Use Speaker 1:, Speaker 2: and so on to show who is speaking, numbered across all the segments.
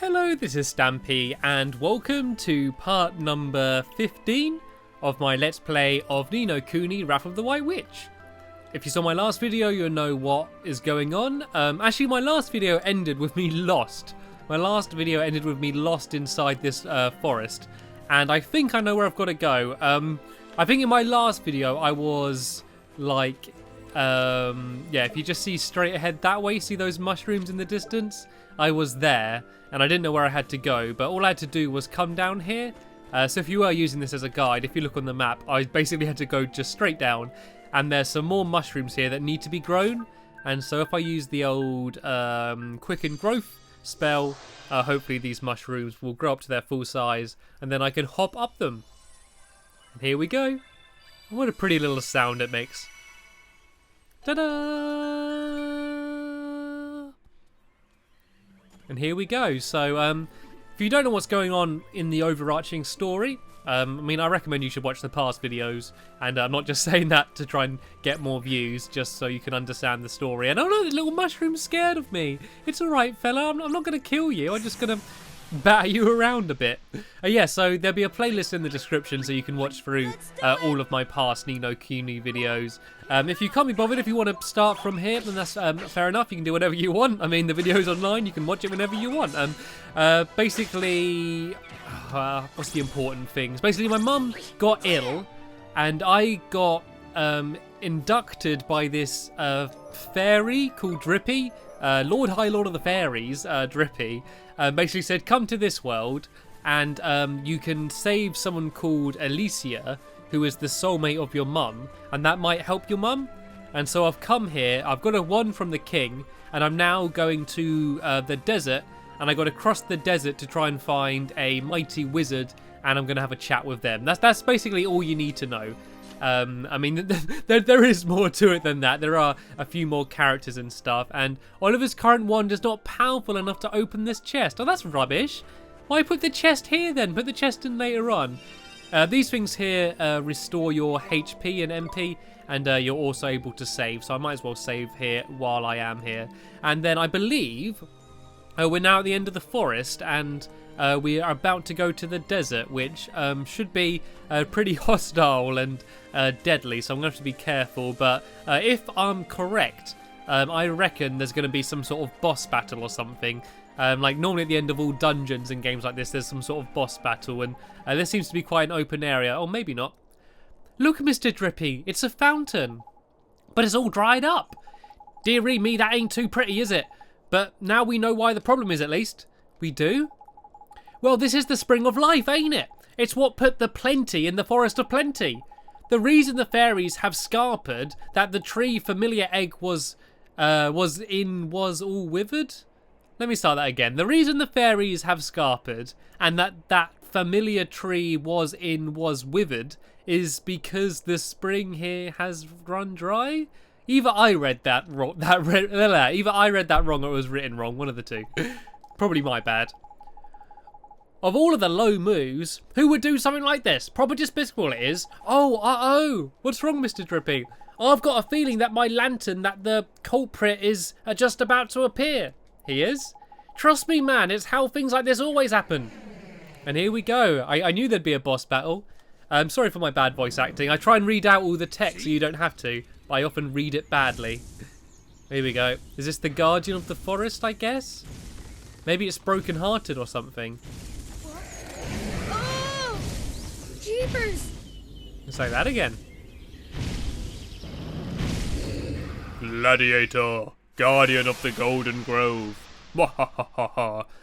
Speaker 1: Hello, this is Stampy, and welcome to part number 15 of my Let's Play of Ni No Kuni, Wrath of the White Witch. If you saw my last video, you'll know what is going on. Actually, my last video ended with me lost. My last video ended with me lost inside this forest, and I think I know where I've got to go. I think in my last video, I was like, yeah, if you just see straight ahead that way, see those mushrooms in the distance? I was there, and I didn't know where I had to go, but all I had to do was come down here. So if you are using this as a guide, if you look on the map, I basically had to go just straight down, and there's some more mushrooms here that need to be grown. And so if I use the old quicken growth spell, hopefully these mushrooms will grow up to their full size, and then I can hop up them. And here we go. What a pretty little sound it makes. Ta-da! And here we go. So if you don't know what's going on in the overarching story, I mean, I recommend you should watch the past videos, and I'm not just saying that to try and get more views, just so you can understand the story. And oh no, the little mushroom's scared of me. It's alright, fella, I'm not going to kill you, I'm just going to batter you around a bit. Yeah, so there'll be a playlist in the description so you can watch through all of my past Ni No Kuni videos. If you can't be bothered, if you want to start from here, then that's fair enough. You can do whatever you want. I mean, the video's online. You can watch it whenever you want. Basically, what's the important things? Basically, my mum got ill, and I got inducted by this fairy called Drippy. High Lord of the Fairies, Drippy, basically said, come to this world, and you can save someone called Alicia, who is the soulmate of your mum, and that might help your mum. And so I've come here, I've got a wand from the king, and I'm now going to the desert, and I got to cross the desert to try and find a mighty wizard, and I'm going to have a chat with them. That's basically all you need to know. I mean, there is more to it than that. There are a few more characters and stuff, and Oliver's current wand is not powerful enough to open this chest. Oh, that's rubbish. Why put the chest here then? Put the chest in later on. These things here restore your HP and MP, and you're also able to save, so I might as well save here while I am here. And then I believe we're now at the end of the forest, and we are about to go to the desert, which should be pretty hostile and deadly, so I'm going to have to be careful. But if I'm correct, I reckon there's going to be some sort of boss battle or something. Like normally at the end of all dungeons and games like this, there's some sort of boss battle, and this seems to be quite an open area. Oh, maybe not. Look, Mr. Drippy, it's a fountain, but it's all dried up. Dearie me, that ain't too pretty, is it? But now we know why the problem is, at least. We do? Well, this is the spring of life, ain't it? It's what put the plenty in the forest of plenty. The reason the fairies have scarpered that the tree familiar egg was all withered. Let me start that again. The reason the fairies have scarpered and that familiar tree was withered is because the spring here has run dry. Either I read that wrong, either I read that wrong or it was written wrong. One of the two. Probably my bad. Of all of the low moos, who would do something like this? Proper despicable it is. Oh, what's wrong, Mr. Drippy? I've got a feeling that my lantern, that the culprit is just about to appear. He is? Trust me, man, it's how things like this always happen. And here we go. I knew there'd be a boss battle. I'm sorry for my bad voice acting. I try and read out all the text so you don't have to, but I often read it badly. Here we go. Is this the guardian of the forest, I guess? Maybe it's broken-hearted or something.
Speaker 2: Oh! Jeepers!
Speaker 1: Let's say that again. Gladiator, guardian of the Golden Grove.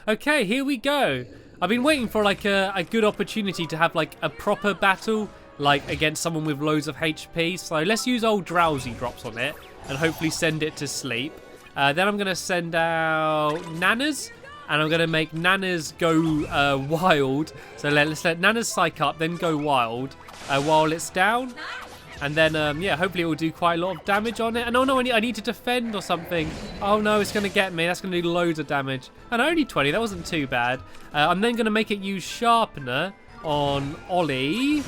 Speaker 1: Okay, here we go. I've been waiting for like a good opportunity to have like a proper battle, like against someone with loads of HP. So let's use old drowsy drops on it and hopefully send it to sleep. Then I'm going to send out Nanas, and I'm going to make Nanas go wild. So let's let Nanas psych up, then go wild while it's down. And then, yeah, hopefully it will do quite a lot of damage on it. And oh no, I need to defend or something. Oh no, it's going to get me. That's going to do loads of damage. And only 20, that wasn't too bad. I'm then going to make it use Sharpener on Ollie.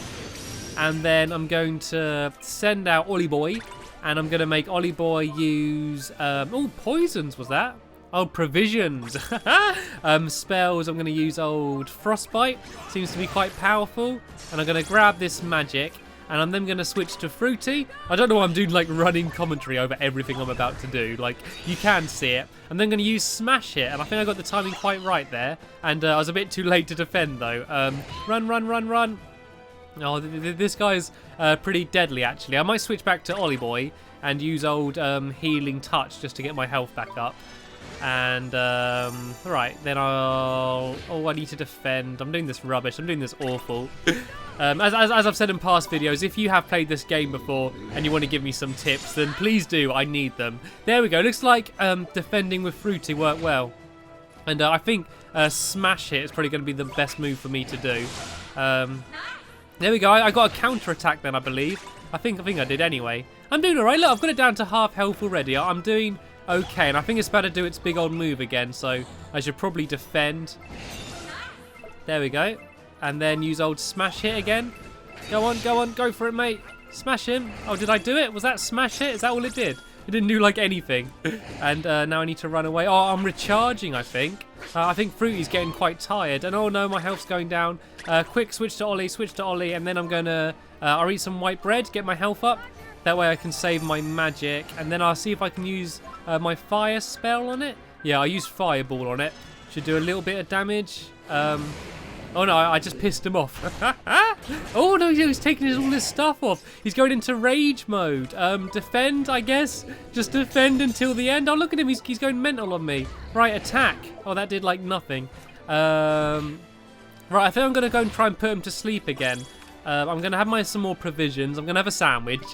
Speaker 1: And then I'm going to send out Ollie Boy. And I'm going to make Ollie Boy use... oh, poisons was that? Old provisions. Spells, I'm going to use old Frostbite. Seems to be quite powerful. And I'm going to grab this magic. And I'm then going to switch to Fruity. I don't know why I'm doing like running commentary over everything I'm about to do. Like, you can see it. I'm then going to use Smash Hit. And I think I got the timing quite right there. And I was a bit too late to defend though. Run, run, run, run. Oh, this guy's pretty deadly actually. I might switch back to Ollie Boy and use old Healing Touch just to get my health back up. And right, then I need to defend. I'm doing this rubbish. I'm doing this awful. As I've said in past videos, if you have played this game before and you want to give me some tips, then please do. I need them. There we go. Looks like defending with Fruity worked well. And I think Smash Hit is probably going to be the best move for me to do. There we go. I got a counter attack then, I believe. I think I did anyway. I'm doing all right. Look, I've got it down to half health already. I'm doing okay, and I think it's about to do its big old move again, so I should probably defend. There we go. And then use old Smash Hit again. Go on, go for it, mate. Smash him. Oh, did I do it? Was that Smash Hit? Is that all it did? It didn't do like anything. And now I need to run away. Oh, I'm recharging, I think. I think Fruity's getting quite tired. And oh no, my health's going down. Quick, switch to Ollie, and then I'm going to... I'll eat some white bread, get my health up. That way I can save my magic. And then I'll see if I can use my fire spell on it. Yeah, I used Fireball on it. Should do a little bit of damage. Oh no, I just pissed him off. Oh no, he's taking all his stuff off. He's going into rage mode. Defend, I guess. Just defend until the end. Oh, look at him. He's going mental on me. Right, attack. Oh, that did like nothing. Right, I think I'm going to go and try and put him to sleep again. I'm going to have some more provisions. I'm going to have a sandwich.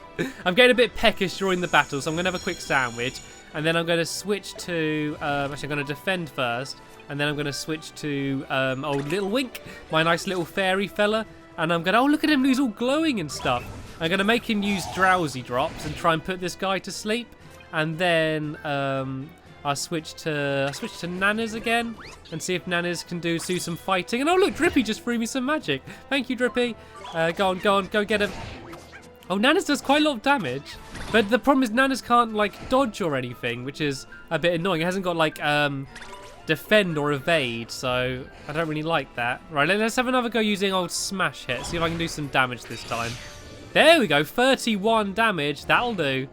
Speaker 1: I'm getting a bit peckish during the battle, so I'm going to have a quick sandwich. And then I'm going to switch to... actually, I'm going to defend first. And then I'm going to switch to old Little Wink, my nice little fairy fella. And I'm going to... Oh, look at him. He's all glowing and stuff. I'm going to make him use Drowsy Drops and try and put this guy to sleep. And then I'll switch to Nanas again and see if Nanas can do some fighting. And oh, look, Drippy just threw me some magic. Thank you, Drippy. Go on, go get him. Oh, Nanas does quite a lot of damage. But the problem is Nanas can't, like, dodge or anything, which is a bit annoying. It hasn't got, like, defend or evade, so I don't really like that. Right, let's have another go using old Smash Hit. See if I can do some damage this time. There we go, 31 damage. That'll do.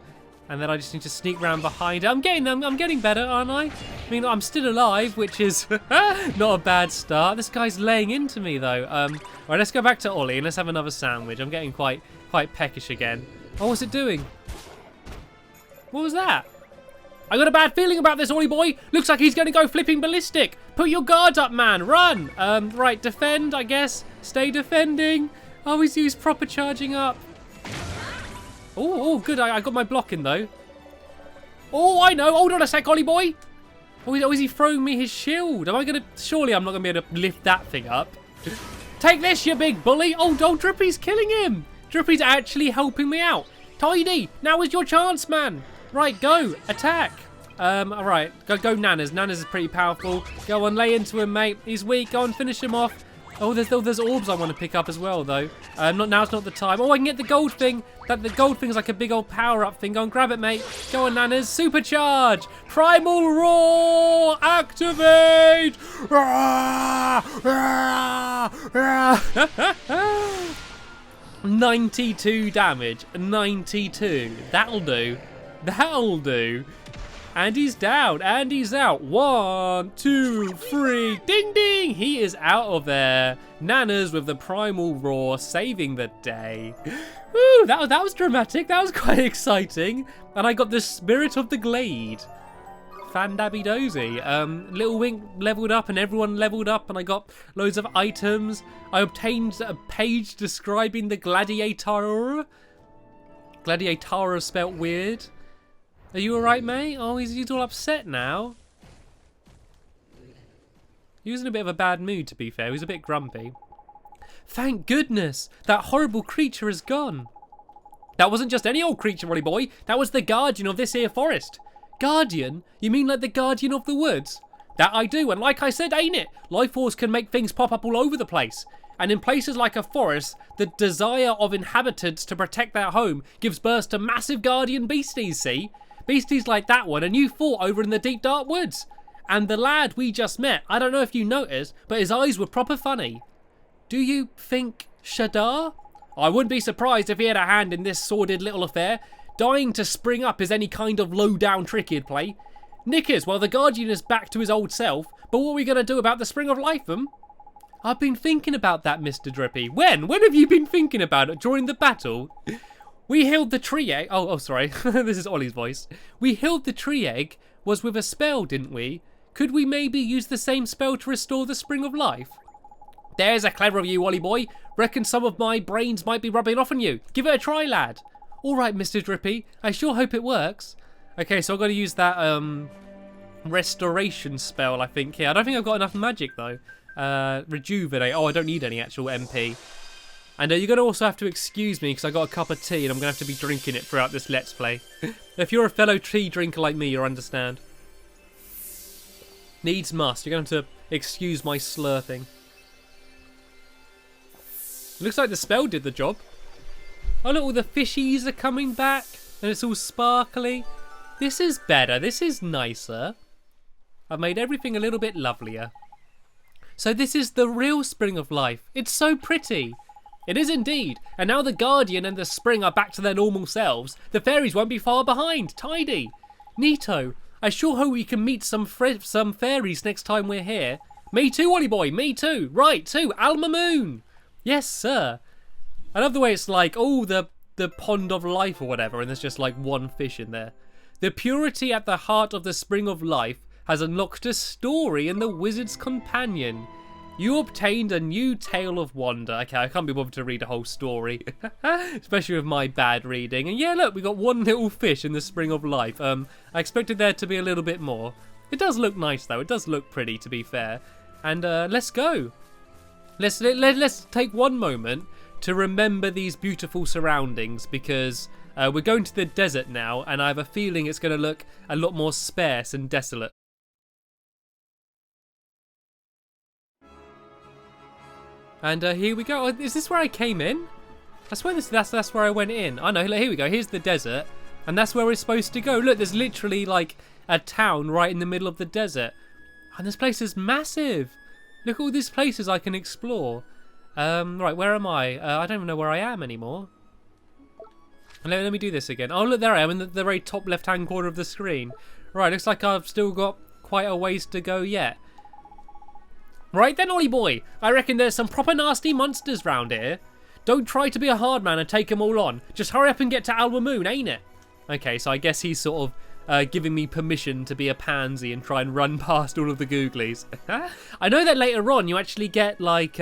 Speaker 1: And then I just need to sneak around behind it. I'm getting better, aren't I? I mean, I'm still alive, which is not a bad start. This guy's laying into me, though. Right, let's go back to Ollie and let's have another sandwich. I'm getting quite peckish again. Oh, what's it doing? What was that? I got a bad feeling about this, Ollie boy. Looks like he's going to go flipping ballistic. Put your guards up, man. Run. Right, defend, I guess. Stay defending. Oh, he's proper charging up. Oh, good. I got my block in, though. Oh, I know. Hold on a sec, Ollie boy. Oh, is he throwing me his shield? Surely I'm not going to be able to lift that thing up. Take this, you big bully. Oh, Drippy's killing him. Drippy's actually helping me out. Tidy, now is your chance, man. Right, go. Attack. All right. Go Nanas. Nanas is pretty powerful. Go on, lay into him, mate. He's weak. Go on, finish him off. Oh, there's orbs I want to pick up as well, though. Now's not the time. Oh, I can get the gold thing. The gold thing's like a big old power-up thing. Go on, grab it, mate. Go on, Nanas. Supercharge. Primal Roar. Activate. 92 damage. 92. That'll do. That'll do. And he's down, and he's out. 1, 2, 3. Ding, ding. He is out of there. Nanas with the Primal Roar saving the day. Woo, that was dramatic. That was quite exciting. And I got the Spirit of the Glade. Fandabby dozy. Little Wink leveled up and everyone leveled up and I got loads of items. I obtained a page describing the Gladiataur. Gladiator spelt weird. Are you alright, mate? Oh, he's all upset now. He was in a bit of a bad mood, to be fair. He was a bit grumpy. Thank goodness! That horrible creature is gone. That wasn't just any old creature, Rolly boy. That was the guardian of this here forest. Guardian? You mean like the guardian of the woods? That I do, and like I said, ain't it? Life Force can make things pop up all over the place. And in places like a forest, the desire of inhabitants to protect their home gives birth to massive guardian beasties, see? Beasties like that one, and you fought over in the deep dark woods. And the lad we just met, I don't know if you noticed, but his eyes were proper funny. Do you think Shadar? I wouldn't be surprised if he had a hand in this sordid little affair. Dying to spring up is any kind of low-down trick he'd play. Knickers, well, the Guardian is back to his old self, but what are we going to do about the Spring of Life, I've been thinking about that, Mr. Drippy. When? When have you been thinking about it? During the battle? We healed the tree egg. Oh, sorry. This is Ollie's voice. We healed the tree egg was with a spell, didn't we? Could we maybe use the same spell to restore the Spring of Life? There's a clever of you, Ollie boy. Reckon some of my brains might be rubbing off on you. Give it a try, lad. All right, Mr. Drippy. I sure hope it works. Okay, so I've got to use that restoration spell, I think, here. I don't think I've got enough magic, though. Rejuvenate. Oh, I don't need any actual MP. And you're going to also have to excuse me because I got a cup of tea and I'm going to have to be drinking it throughout this Let's Play. If you're a fellow tea drinker like me, you'll understand. Needs must. You're going to have to excuse my slurping. Looks like the spell did the job. Oh, look, all the fishies are coming back and it's all sparkly. This is better. This is nicer. I've made everything a little bit lovelier. So this is the real Spring of Life. It's so pretty. It is indeed. And now the Guardian and the Spring are back to their normal selves. The fairies won't be far behind. Tidy. Neato. I sure hope we can meet some fairies next time we're here. Me too, Ollie boy. Me too. Right, too. Mamoon. Yes, sir. I love the way it's like, oh, the pond of life or whatever, and there's just like one fish in there. The purity at the heart of the Spring of Life has unlocked a story in the Wizard's Companion. You obtained a new tale of wonder. Okay, I can't be bothered to read a whole story, especially with my bad reading. And yeah, look, we got one little fish in the Spring of Life. I expected there to be a little bit more. It does look nice, though. It does look pretty, to be fair. And let's go. Let's take one moment to remember these beautiful surroundings because we're going to the desert now, and I have a feeling it's going to look a lot more sparse and desolate. And here we go. Is this where I came in? I swear that's where I went in. I know. Here we go. Here's the desert, and that's where we're supposed to go. Look, there's literally like a town right in the middle of the desert, and this place is massive. Look at all these places I can explore. Right, where am I? I don't even know where I am anymore. Let me do this again. Oh, look, there I am in the very top left-hand corner of the screen. Right, looks like I've still got quite a ways to go yet. Right then, Ollie boy. I reckon there's some proper nasty monsters round here. Don't try to be a hard man and take them all on. Just hurry up and get to Mamoon, ain't it? Okay, so I guess he's sort of giving me permission to be a pansy and try and run past all of the googlies. I know that later on you actually get like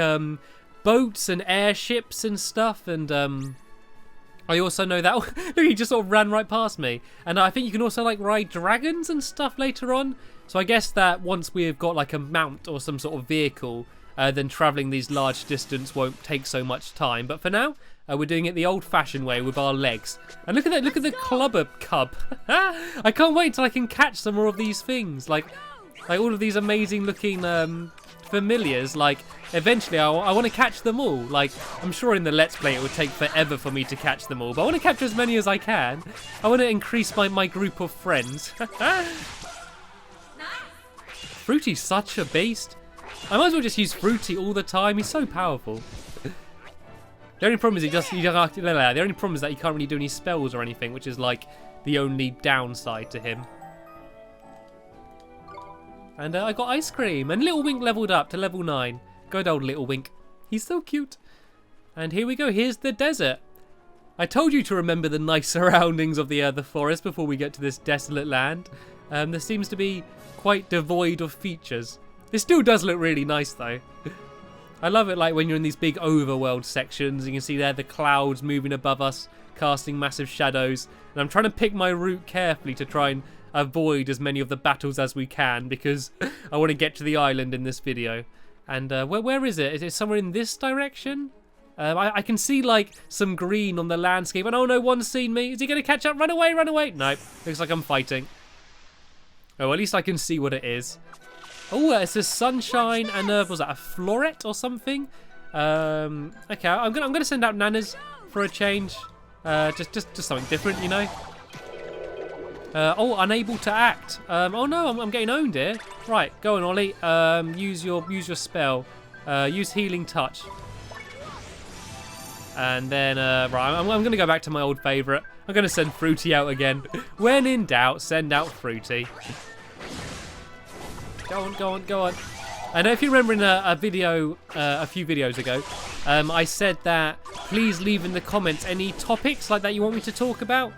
Speaker 1: boats and airships and stuff, and I also know that look, he just sort of ran right past me. And I think you can also like ride dragons and stuff later on. So I guess that once we've got like a mount or some sort of vehicle, then travelling these large distance won't take so much time. But for now, we're doing it the old-fashioned way with our legs. And look at that! Look at the clubber cub. I can't wait till I can catch some more of these things, like all of these amazing-looking familiars. Like eventually, I want to catch them all. Like I'm sure in the Let's Play it would take forever for me to catch them all, but I want to capture as many as I can. I want to increase my group of friends. Fruity's such a beast. I might as well just use Fruity all the time. He's so powerful. The only problem is the only problem is that he can't really do any spells or anything, which is like the only downside to him. And I got ice cream, and Little Wink leveled up to level 9. Good old Little Wink. He's so cute. And here we go. Here's the desert. I told you to remember the nice surroundings of the forest before we get to this desolate land. There seems to be quite devoid of features. It still does look really nice though. I love it like when you're in these big overworld sections, you can see there the clouds moving above us, casting massive shadows. And I'm trying to pick my route carefully to try and avoid as many of the battles as we can because I want to get to the island in this video. And where is it? Is it somewhere in this direction? I can see like some green on the landscape. And oh no, one's seen me. Is he going to catch up? Run away, run away. Nope, looks like I'm fighting. Oh, at least I can see what it is. Oh, it says sunshine and was that a floret or something? Okay, I'm gonna send out nanas for a change. Just something different, you know. Unable to act. Oh no, I'm getting owned here. Right, go on, Ollie. Use your spell. Use healing touch. And then, right, I'm going to go back to my old favourite. I'm going to send Fruity out again. When in doubt, send out Fruity. Go on, go on, go on. And if you remember in a video, a few videos ago, I said that please leave in the comments any topics like that you want me to talk about.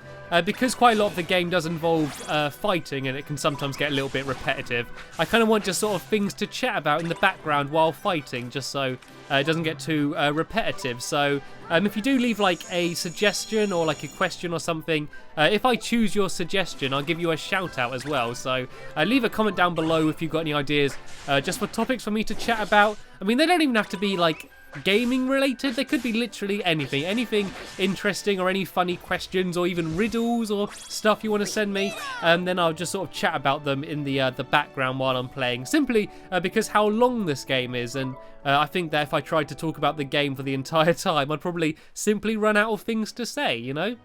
Speaker 1: Because quite a lot of the game does involve fighting and it can sometimes get a little bit repetitive, I kind of want just sort of things to chat about in the background while fighting, just so it doesn't get too repetitive. So if you do leave like a suggestion or like a question or something, if I choose your suggestion, I'll give you a shout out as well. So leave a comment down below if you've got any ideas just for topics for me to chat about. I mean, they don't even have to be like gaming related. They could be literally anything interesting, or any funny questions, or even riddles or stuff you want to send me, and then I'll just sort of chat about them in the background while I'm playing, simply because how long this game is. And I think that if I tried to talk about the game for the entire time, I'd probably simply run out of things to say, you know.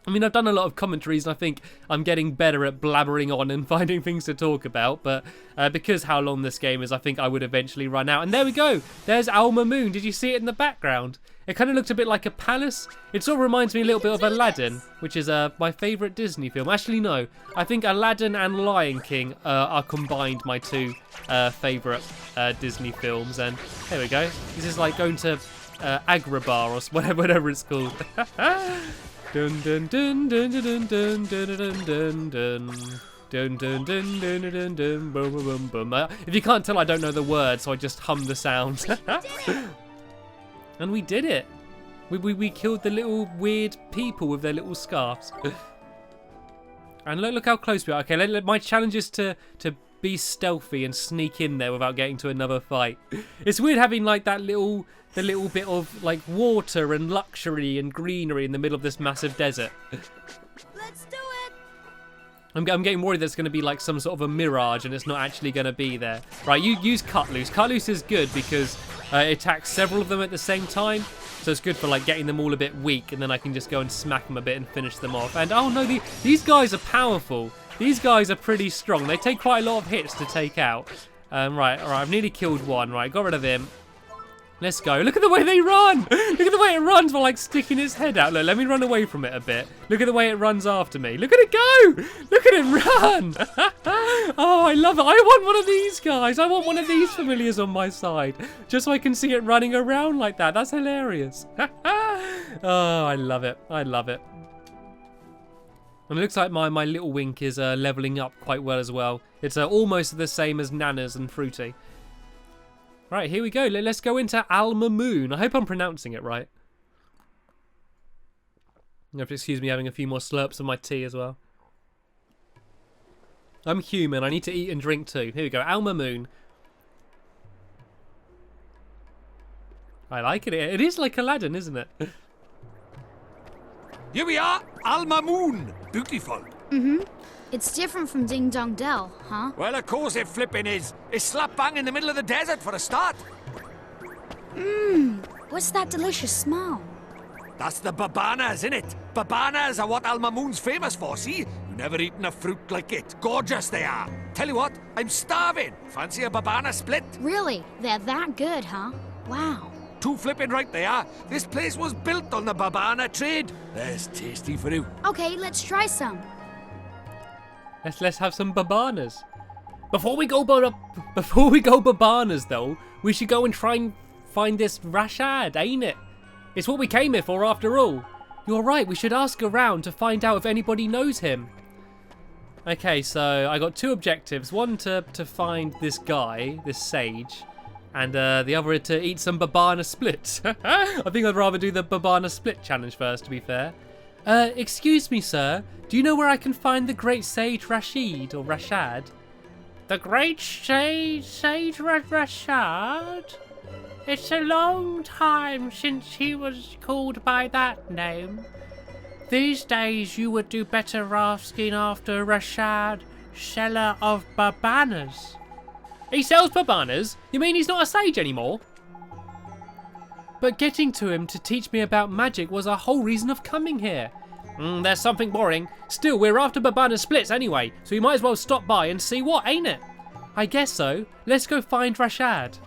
Speaker 1: I mean, I've done a lot of commentaries and I think I'm getting better at blabbering on and finding things to talk about, but because how long this game is, I think I would eventually run out. And there we go. There's Mamoon. Did you see it in the background? It kind of looked a bit like a palace. It sort of reminds me a little bit of Aladdin, which is my favourite Disney film. Actually, no. I think Aladdin and Lion King are combined my two favourite Disney films. And there we go. This is like going to Agrabah or whatever it's called. Dun dun dun dun dun dun dun dun dun dun. Dun dun dun dun dun dun boom boom boom. If you can't tell, I don't know the words, so I just hum the sounds. And we did it. We killed the little weird people with their little scarves. And look how close we are. Okay, my challenge is to be stealthy and sneak in there without getting to another fight. It's weird having like the little bit of like water and luxury and greenery in the middle of this massive desert.
Speaker 2: Let's do it.
Speaker 1: I'm getting worried there's going to be like some sort of a mirage and it's not actually going to be there. Right, you use Cut Loose. Cut Loose is good because it attacks several of them at the same time. So it's good for like getting them all a bit weak, and then I can just go and smack them a bit and finish them off. And oh no, these guys are powerful. These guys are pretty strong. They take quite a lot of hits to take out. Right, all right, I've nearly killed one. Right, got rid of him. Let's go. Look at the way they run. Look at the way it runs while like sticking its head out. Look, let me run away from it a bit. Look at the way it runs after me. Look at it go. Look at it run. Oh, I love it. I want one of these guys. I want one of these familiars on my side, just so I can see it running around like that. That's hilarious. Oh, I love it. I love it. And it looks like my little Wink is leveling up quite well as well. It's almost the same as Nana's and Fruity. Right, here we go. Let's go into Mamoon. I hope I'm pronouncing it right. You have to excuse me having a few more slurps of my tea as well. I'm human. I need to eat and drink too. Here we go. Mamoon. I like it. It is like Aladdin, isn't it?
Speaker 3: Here we are, Mamoon. Beautiful.
Speaker 2: Mm-hmm. It's different from Ding Dong Dell, huh?
Speaker 3: Well, of course it flipping is. It's slap bang in the middle of the desert for a start.
Speaker 2: What's that delicious smell?
Speaker 3: That's the babanas, innit? Babanas are what Mamoon's famous for, see? You never eaten a fruit like it. Gorgeous they are. Tell you what, I'm starving. Fancy a babana split?
Speaker 2: Really? They're that good, huh? Wow.
Speaker 3: Too flipping right they are. This place was built on the babana trade. There's tasty for you.
Speaker 2: Okay, let's try some.
Speaker 1: Let's have some babanas. Before we go babanas though, we should go and try and find this Rashad, ain't it? It's what we came here for after all. You're right, we should ask around to find out if anybody knows him. Okay, so I got two objectives. One to find this guy, this sage, and the other to eat some babana splits. I think I'd rather do the babana split challenge first, to be fair. Excuse me, sir. Do you know where I can find the great sage Rashid or Rashad? The great sage Rashad? It's a long time since he was called by that name. These days you would do better asking after Rashad, seller of babanas. He sells babanas? You mean he's not a sage anymore? But getting to him to teach me about magic was our whole reason of coming here. There's something boring. Still, we're after Babana's splits anyway, so we might as well stop by and see what, ain't it? I guess so. Let's go find Rashad.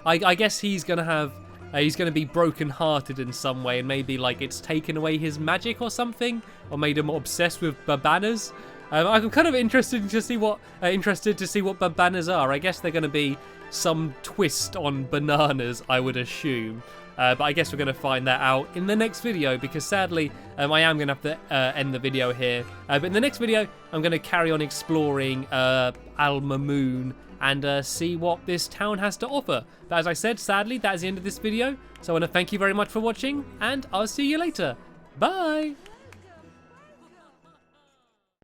Speaker 1: I guess he's gonna have... he's gonna be broken-hearted in some way, and maybe like it's taken away his magic or something, or made him obsessed with Babanas. I'm kind of interested to see what Babanas are. I guess they're gonna be some twist on bananas, I would assume. But I guess we're going to find that out in the next video, because sadly I am going to have to end the video here. But in the next video, I'm going to carry on exploring Mamoon and see what this town has to offer. But as I said, sadly, that is the end of this video. So I want to thank you very much for watching, and I'll see you later. Bye!